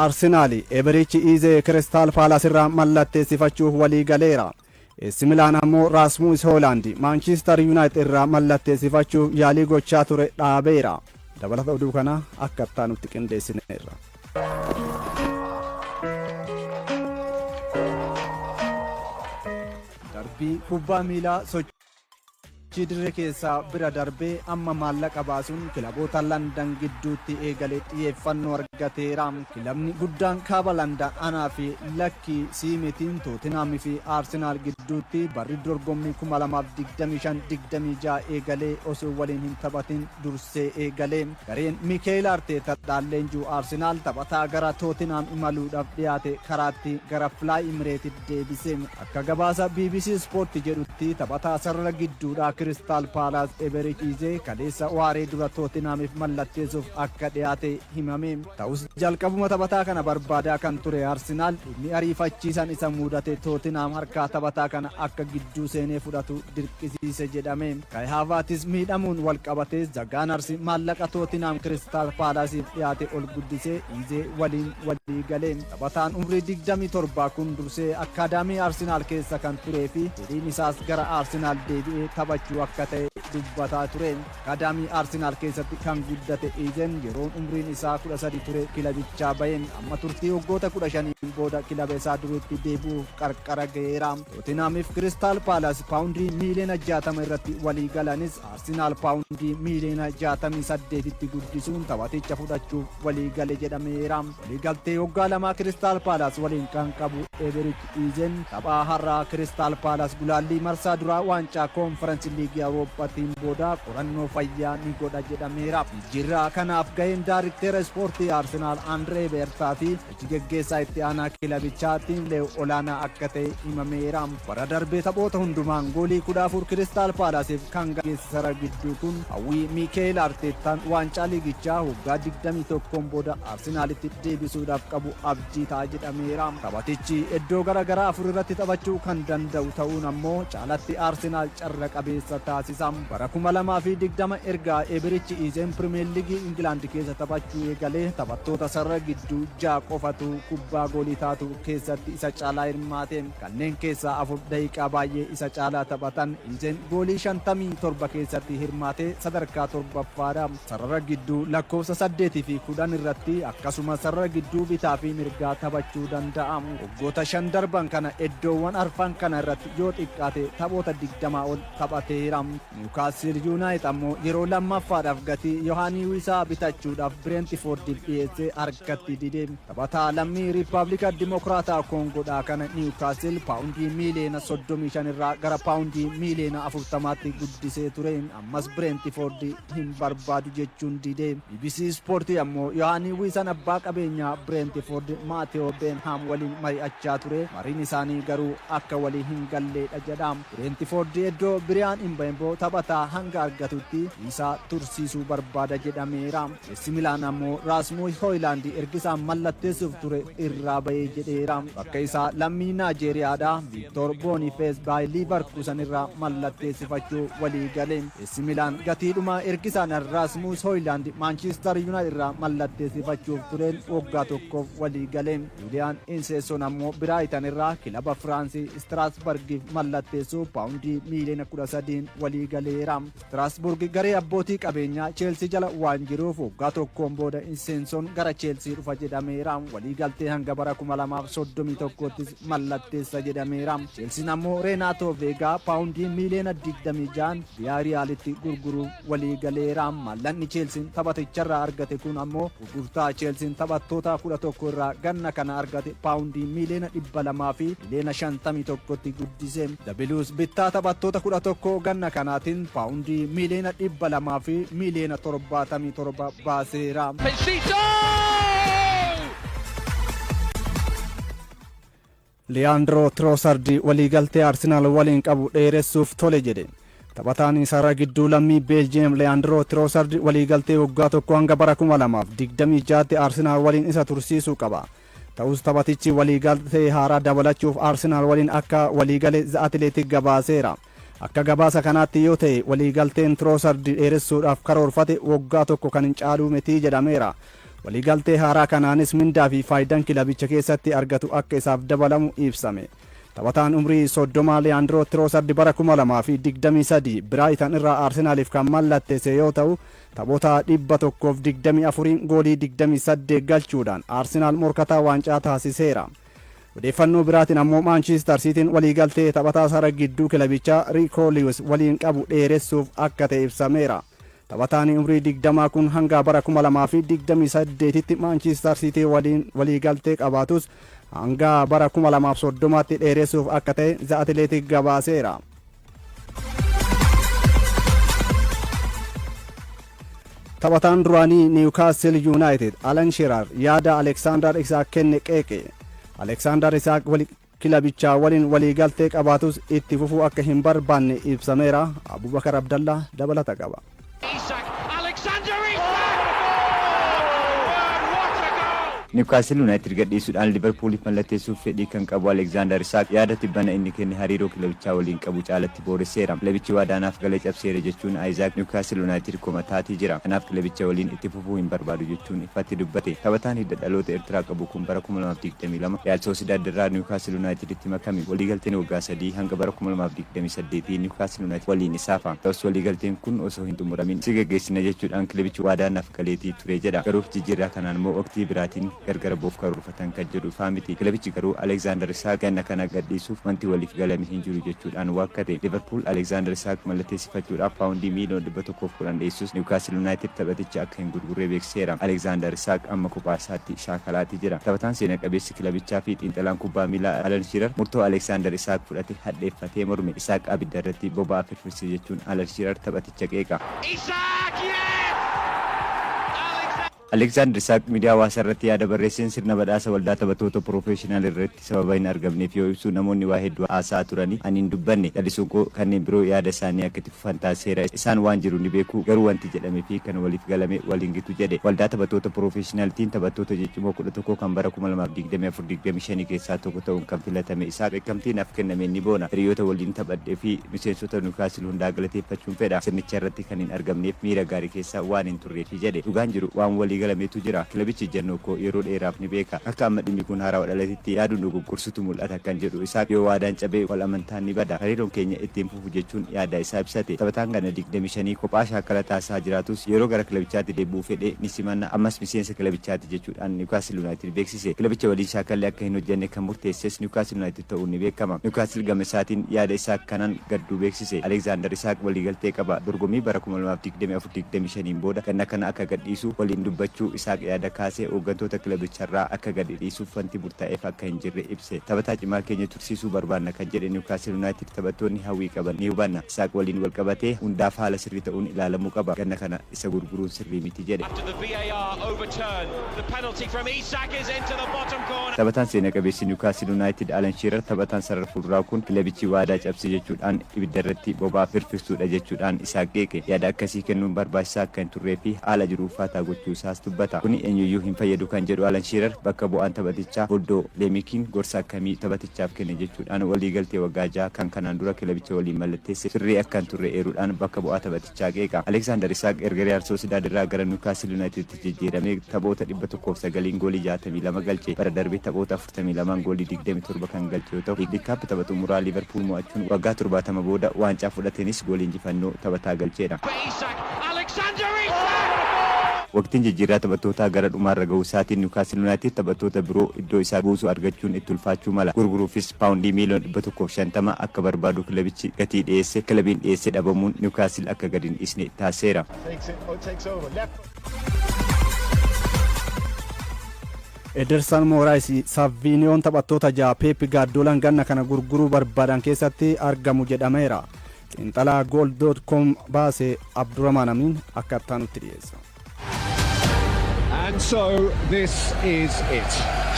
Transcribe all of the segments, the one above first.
Arsenaal Eberichi Ize Crystal Palace irraa mallatteessifachuuf walii galeera. AC Milan ammoo Rasmus Hojlund Manchester United irraa mallatteessifachuuf yaalii gochaa ture dhaabeera. Dabalata oduu kana akka itti qindeessineerra. Darbii kubbaa miilaa dirree keessaa bira darbee amma maallaqa baasuun kilaboota Landan gidduutti eegalee xiyyeeffannoo argateera. Kilabni guddaan kaaba Landan anaa fi lakkii siimetiin Tottenham fi Arsenaal gidduutti barri dorgommii 2025-26 eegalee osoo waliin hin taphatin dursee eegalee. Gareen Mikel Arteta dhaallenjuu Arsenaal taphataa gara Tottenham imaluudhaaf dhiyaate karaatti gara Fly Emirates deebise. Akka gabaasa BBC Sport jedhutti taphataa sarara gidduudhaa Crystal Palace Eberichi Ize kaleessa waaree dura Tottenhamiif mallatteessuuf akka dhiyaate himame. Ta'us jalqabuma taphataa kana barbaadaa kan ture Arsenaal inni ariifachiisan isa mudate Tottenham harkaa taphataa kana akka gidduu seenee fudhatu dirqisiise jedhame. Kai Havertz miidhamuun wal qabatee Gunners maallaqa Tottenham Crystal Palaceif dhiyaate ol guddisee Ize waliin walii galee. Taphataan umrii 27 kun dursee akaadaamii Arsenaal keessa kan turee fi fedhiin isaas gara Arsenaal deebi'ee taphachuu akka ta'e dubbataa ture. Akaadaamii Arsenaal keessatti kan guddate Izen yeroon umriin isaa 13 ture kilabichaa baheen amma turtii waggoota 15 booda kilaba isaa duriitti deebi'uuf qarqara ga'eera. Tottenhamiif Crystal Palace paawundii miiliyoona 60 irratti walii galanis Arsenaal paawundii miiliyoona 68tti guddisuun taphaticha fudhachuuf walii gale jedhameera. Waliigaltee waggaa lamaa Crystal Palace waliin kan qabu Eberichi Izen taphaa har'aa Crystal Palace gulaallii marsaa duraa waancaa Conference League Awurooppaatiin booda qorannoo fayyaa ni godha jedhameera. Jijjiirraa kanaaf gaheen daariktera ispoortii Arsenaal Andree Beertaa fi hojii geggeessaa itti aanaa kilabichaatiin olaanaa akka ta'e himameera. Bara darbee taphoota hundumaan goolii 14 Crystal Palaceef kan gaggeessara gidduu kun hawwii Mikel Artetaan waancaa liigichaa waggaa 21 booda Arsenaalitti deebisuudhaaf qabu abdii ta'a jedhameera. Taphatichi iddoo garaagaraa afur irratti taphachuu kan danda'u ta'uun ammoo caalatti Arsenaal carra qabeessa taasisam. Bara 2020 ergaa Eberichi Izen Premier League England keessa taphachuu eegalee taphattoota sarara gidduu 6 qofatu kubbaa goolii taatu keessatti isa caalaa hirmaate. Kanneen keessaa 4 daqiiqaa baay'ee isa caalaa taphatan Izen goolii 57 keessatti hirmaate sadarkaa 7ffaadha. Sarara gidduu lakkoofsa 8 fi 10 irratti akkasuma sarara gidduu bitaa fi mirgaa taphachuu danda'a. Waggoota 5 darban kana iddoowwan arfan kana irratti yoo xiqqaate taphoota 20 ol taphateera. Newcastle United ammoo yeroo lammaffaadhaaf gatii Yohaanii Wisaa bitachuudhaaf Brentfordiif dhiyeessee harkatti dide. Taphataa lammii Riippaabilika Dimokiraataa Koongoodhaa kana Newcastle paawundii miiliyoona 35 irraa gara paawundii miiliyoona 40tti guddisee ture. Ammas Brentford hin barbaadu jechuun dide. BBC Sportii ammoo Yohaanii Wisaan abbaa qabeenyaa Brentford Maateo Benham waliin mari'achaa ture. Mariin isaanii garuu akka walii hin galleedha jedha. Brentford iddoo Biriyaan Mbembo taphataa hanga argatutti isaa tursiisuu barbaada jedhameera. AC Milan ammoo Rasmus Hojlund ergisaan mallatteessuuf ture irraa bahee jedheera. Bakka isaa lammii Naajeeriyaadha Victor Boniface baay Leverkusen irraa mallatteessifachuu walii gale. AC Milan gatiidhuma ergisaan Rasmus Hojlund Manchester United irraa mallatteessifachuuf tureen waggaa tokkoof walii gale. Julian Inseson ammoo Brighton irraa kilaba Firaansi Strasbourgiif mallatteessuu paawundii miiliyoona 13 walii galeera. Strasbourg garee abbootii qabeenyaa Chelsea jala waan jiruuf waggaa tokkoon booda Inseson gara Chelsea dhufa jedhameera. Walii galtee hanga bara 2031tti mallatteessa jedhameera. Chelsea ammoo Renato Vega paawundii miiliyoona 26 Villarrealitti gurguruuf walii galeera. Mallaqni Chelsea taphaticharraa argate kun ammoo gurgurtaa Chelsea taphattoota 11 irraa ganna kana argate paawundii miiliyoona 200 fi miiliyoona 51tti guddise. Blues bittaa taphattoota 11 ganna kanaatiin paawundii miiliyoona 200 fi miiliyoona 77 baaseera. Leandro Trossard waliigaltee Arsenaal waliin qabu dheeressuuf tole jedhe. Taphataan sarara gidduu lammii Belgium Leandro Trossard waliigaltee waggaa tokko hanga bara 2026tti Arsenaal waliin isa tursiisuu qaba. Ta'us taphatichi waliigaltee haaraa dabalachuuf Arsenaal waliin akka waliigale The Athletic gabaaseera. Akka gabaasa kanaatti yoo ta'e waliigalteen Trossard dheeressuudhaaf karoorfate waggaa tokko kan hin caaluu miti jedhameera. waliigaltee haaraa kanaanis mindaa fi faayidaan kilabicha keessatti argatu akka isaaf dabalamu ibsame. Taphataan umrii 30 Leandro Trossard bara 2023 Brighton irraa Arsenaaliif kan mallatteesse yoo ta'u taphoota 124 goolii 28 galchuudhaan Arsenaal morkataa waancaa taasiseera. Odeeffannoo biraatiin ammoo Manchester Cityn waliigaltee taphataa sara gidduu kilabichaa Rico Lewis waliin qabu dheeressuuf akka ta'e ibsameera. Taphataan umrii 20 kun hanga bara 2028tti Manchester City waliin waliigaltee qabaatus hanga bara 2030tti dheeressuuf akka ta'e The Athletic gabaaseera. Taphataan duraanii Newcastle United Alan Shearer yaada Alexander Isak kenne qeeqe. Alexander Isak kilabichaa waliin waliigaltee qabaatus itti fufuu akka hin barbaanne ibsameera. Abubakar Abdallah dabalata qaba. Newcastle United gadhiisuudhaan Liverpooliif mallatteessuuf fedhii kan qabu Alexander Isak yaada tibbana inni kenne hariiroo kilabichaa waliin qabu caalatti booresseera. Kilabichi waadaanaaf galee cabseera jechuun Isaac Newcastle United komataatii jira. Kanaaf kilabicha waliin itti fufuu hin barbaadu jechuun ifatti dubbate. Taphataan hidda dhaloota Eertiraa qabu kun bara 2022 Real Sociedad irraa Newcastle United itti makame. Waliigalteen waggaa 3 hanga bara 2028 Newcastle United waliin isaafa. Ta'us waliigalteen kun osoo hin xumuramin si gaggeessina jechuudhaan kilabichi waadaanaaf galeetii ture jedha. Garuu jijjiirraa kanaan immoo waqtii biraatiin gargar boof karoorfatan kan jedhu faamiti. Kilabichi garuu Alexander Isak ganna kana gadhiisuuf wanti waliif galame hin jiru jechuudhaan waakkate. Liverpool Alexander Isak mallatteessifachuudhaaf paawundii miiliyoona 110 dhiyeessus Newcastle United taphaticha akka hin gurgurre beekseera. Alexander Isak amma kophaa isaatti shaakalaati jira. Taphataan seena qabeessi kilabichaa fi xiinxalaan kubbaa miilaa Alan Shearer murtoo Alexander Isak fudhate hadheeffatee morme. Isak abidda irratti boba'aa firfirse jechuun Alan Shearer taphaticha qeeqa. Alexander Isak miidiyaa hawaasaa irratti yaada barreesseen sirna badhaasa waldaa taphattoota piroofeeshinaal irratti sababa hin argamneef yoo ibsu namoonni waa hedduu haasa'aa turanii ani hin dubbanne dhallisuun koo kanneen biroo yaada isaanii akka itti fufan taasiseera. Isaan waan jiru ni beeku garuu wanti jedhamee fi kan waliif galame waliin gitu jedhe. Waldaa taphattoota piroofeeshinaalitiin taphattoota jeccimoo 11 kan bara 2024-25 keessaa tokko ta'uun kan filatame. Isak beekamtiin af kenname ni boona. Hiriyoota waliin taphadhee fi miseensota Newcastle hundaa galateeffachuun fedha. Sirnicha irratti kan hin argamneef miira gaarii keessa waan hin turreefi jedhe. Dhugaan jiru waan walii galameetu jira. Kilabichi jennoo koo yeroo dheeraaf ni beeka. Akka amma dhimmi kun haaraa dhalatetti yaaduun dogoggorsutu mul'ata kan jedhu. Isak yoo waadaan cabee wal amantaan ni bada. Hariiroon keenya ittiin fufu jechuun yaada isaa ibsate. Taphataan kana 25 kophaa shaakala taasisaa jiraatus yeroo gara kilabichaatti deebi'uu fedhe ni simanna. Ammas miseensa kilabichaatti jechuudhaan Newcastle United beeksise. Kilabicha waliin shaakallee akka hin hojjenne kan murteesses Newcastle United ta'uun ni beekama. Newcastle gama isaatiin yaada isaa kanaan gadduu beeksise. Alexander Isak waliigaltee qaba. Dorgommii bara 2024-25 booda ganna kana akka gadhiisu waliin dubbachuu Isak yaada kaasee hooggantoota kilabicharraa akka gadi dhiisuuf wanti murtaa'eef akka hin jirre ibse. Taphataa cimaa keenya tursiisuu barbaanna kan jedhe Newcastle United taphattoonni hawwii qaban ni hubanna. Isak waliin wal qabatee hundaaf haala sirrii ta'uun ilaalamuu qaba. Ganna kana isa gurguruun sirrii miti jedhe. Taphataan seena qabeessi Newcastle United Alan Shearer taphataan sarara fuulduraa kun kilabichi waadaa cabse jechuudhaan ibidda irratti boba'aa firfirsuudha jechuudhaan Isak qeeqe. Yaada akkasii kennuun barbaachisaa akka hin turree fi haala jiru ulfaataa gochuu isaas dubbata. Kuni eenyuyyuu hin fayyadu kan jedhu Alan Shearer bakka bu'aan taphatichaa Boldoo Leemikiin gorsa akkamii taphatichaaf kenne jechuudhaan waliigaltee waggaa 6 kan kanaan dura kilabicha waliin mallatteesse sirrii akka hin turre eeruudhaan bakka bu'aa taphatichaa qeeqa. Alexander Isak erga Real Sociedad irraa gara Newcastle United jijjiiramee taphoota 109 goolii 62 galche. Bara darbee taphoota 42 goolii 27 kan galche yoo ta'u League Cup tapha xumuraa Liverpool mo'achuun waggaa 70 booda waancaa fudhatenis goolii injifannoo taphataa galcheedha. Waqtiin jijjiirraa taphattootaa gara dhumaarra ga'uu isaatiin Newcastle United taphattoota biroo iddoo isaa buusu argachuun itti ulfaachuu mala. Gurguruufis paawundii miiliyoona 150 akka barbaadu kilabichi gatii dhiyeesse. Kilabiin dhiyeesse dhabamuun Newcastle akka gadi hin dhiisne taasiseera. Ederson Moraes Saviniyoon taphattoota 6 Pep Guardiolaan ganna kana gurguruu barbaadan keessatti argamu jedhameera. Xiinxalaa Goal.com baase Abdurrahman Amin akka itti dhiyeessa. And so this is it.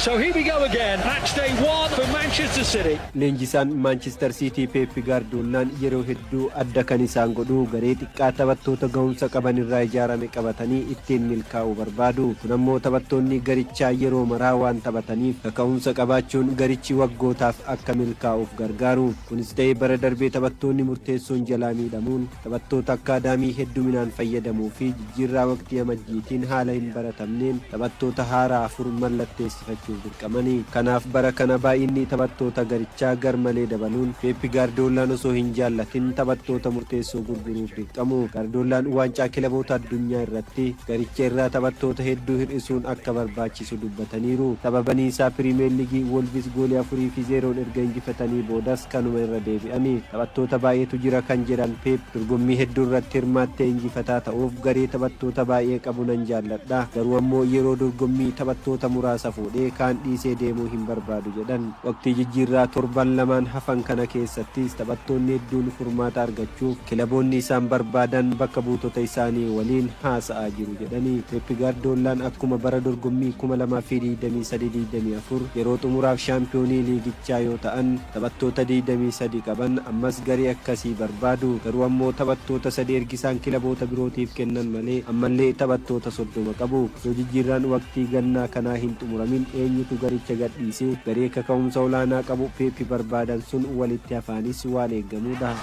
So here we go again. Match day 1 for Manchester City. Leenjisaan Manchester City Pep Guardiola yeroo hedduu adda kan isaan godhu garee xiqqaa taphattoota ga'umsa qaban irraa ijaarame qabatanii ittiin milkaa'uu barbaadu. Kun ammoo taphattoonni garichaa yeroo maraa waan taphataniif kaka'umsa qabaachuun garichi waggootaaf akka milkaa'uuf gargaaru. Kunis ta'ee bara darbee taphattoonni murteessoon jalaa miidhamuun taphattoota akkaadaamii hedduminaan fayyadamuu fi jijjiirraa waqtii amajjiitiin haala hin baratamneen taphattoota haaraa 4 mallatteessifachuuf dirqamanii. Kanaaf bara kana baay'inni taphattoota garichaa garmalee dabaluun Pep Guardiolaan osoo hin jaallatin taphattoota murteessoo gurguruuf dirqamu. Guardiolaan waancaa kilaboota addunyaa irratti garicha irraa taphattoota hedduu hir'isuun akka barbaachisu dubbataniiru. Taphabanii isaa Pirimeer Liigii Wolves goolii 4-0 erga injifatanii boodas kanuma irra deebi'anii. Taphattoota baay'eetu jira kan jedhan Pep dorgommii hedduu irratti hirmaattee injifataa ta'uuf garee taphattoota baay'ee qabu nan jaalladha. Garuu ammoo yeroo dorgommii taphattoota muraasa fuudhee kaan dhiisee deemuu hin barbaadu jedhan. Waqtii jijjiirraa torban lamaan hafan kana keessattis taphattoonni hedduun furmaata argachuuf kilaboonni isaan barbaadan bakka buutota isaanii waliin haasa'aa jiru jedhanii. Pep Guardiolaan akkuma bara dorgommii 2023-24 yeroo xumuraaf shaampiyoonii liigichaa yoo ta'an taphattoota 23 qaban ammas garee akkasii barbaadu. Garuu ammoo taphattoota 3 ergisaan kilaboota birootiif kennan malee ammallee taphattoota 30 qabu. Yoo jijjiirraan waqtii gannaa kanaa hin xumuramin eenyutu garicha gadhiisee garee kaka'umsa olaanaa qabu Pep barbaadan sun walitti hafaanis waan eeggamudha.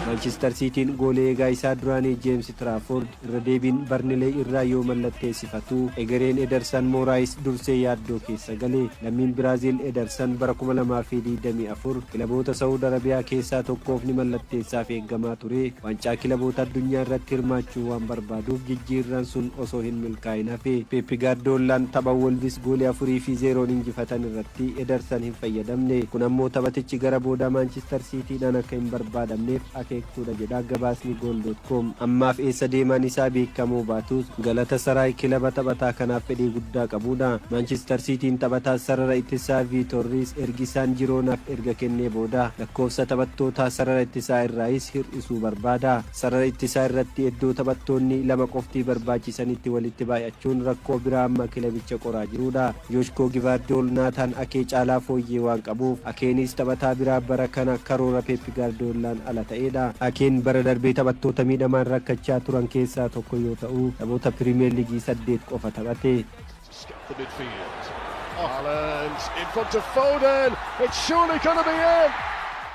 Manchester Cityin goolee eegaa isaa duraanii James Trafford irra deebiin Barnilee irraa yoo mallatteessifatu egereen Ederson Moraes dursee yaaddoo keessa gale. Lammiin Biraazil Ederson bara 2024 kilaboota Saudi Arabiyaa keessaa tokkoof ni mallatteessaaf eeggamaa ture. Waancaa kilaboota addunyaa irratti hirmaachuu waan barbaaduuf jijjiirraan sun osoo hin milkaa'in hafe. Pep Guardiolaan tapha Wolves goolii 4-0 injifatan irratti Ederson hin fayyadamne. Kun ammoo taphatichi gara booda Manchester Cityidhaan akka hin barbaadamneef akeektuudha jedha gabaasni gool.com. Ammaaf eessa deemaan isaa beekamuu baatus Galatasaray kilaba taphataa kanaaf fedhii guddaa qabudha. Manchester Cityin taphataa sarara ittisaa Vitor Rees ergisaan Jiroonaaf erga kennee booda lakkoofsa taphattootaa sarara ittisaa irraayis hir'isuu barbaada. Sarara ittisaa irratti iddoo taphattoonni lama qoftii barbaachisanitti walitti baay'achuun rakkoo biraa amma kilabicha qoraa jirudha. Joshko Gvardiol Naataan Akee caalaa fooyyee waan qabuuf Akeenis taphataa biraa bara kana karoora Pep Guardiolaan ala ta'edha. Akeen bara darbee taphattoota miidhamaan rakkachaa turan keessaa tokko yoo ta'u taphoota Pirimeer Liigii 8 qofa taphate.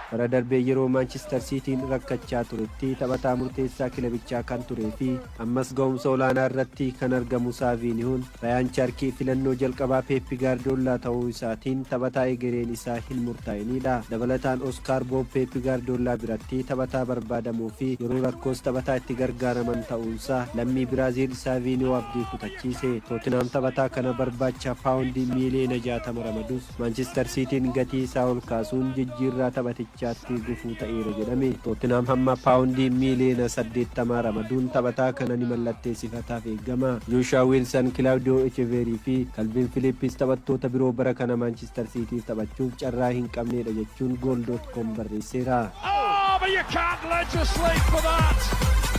Bara darbee yeroo Manchester Cityin rakkachaa turetti taphataa murteessaa kilabichaa kan turee fi ammas ga'umsa olaanaa irratti kan argamu Saaviiniyoon Rayaan Chaarkii filannoo jalqabaa Pep Guardiola ta'uu isaatiin taphataa egereen isaa hin murtaa'inidha. Dabalataan Oskaar Boob Pep Guardiola biratti taphataa barbaadamuu fi yeroo rakkoos taphataa itti gargaaraman ta'uunsaa lammii Biraazil Saaviiniyoo abdii kutachiise. Tottenham taphataa kana barbaacha paawundii miiliyoona 60 ramadus Manchester Cityin gatii isaa ol kaasuun jijjiirraa taphaticha chaatti gufuu ta'eera jedhame. Tottenham hamma paawundii miiliyoona 80 ramaduun taphataa kana ni mallatteessifataaf eeggama. Joshua Wilson, Claudio Echeverri fi Calvin Phillips taphattoota biroo bara kana Manchester Cityf taphachuuf carraa hin qabnedha jechuun gool.com barreesseera. Oh, but you can't legislate for that.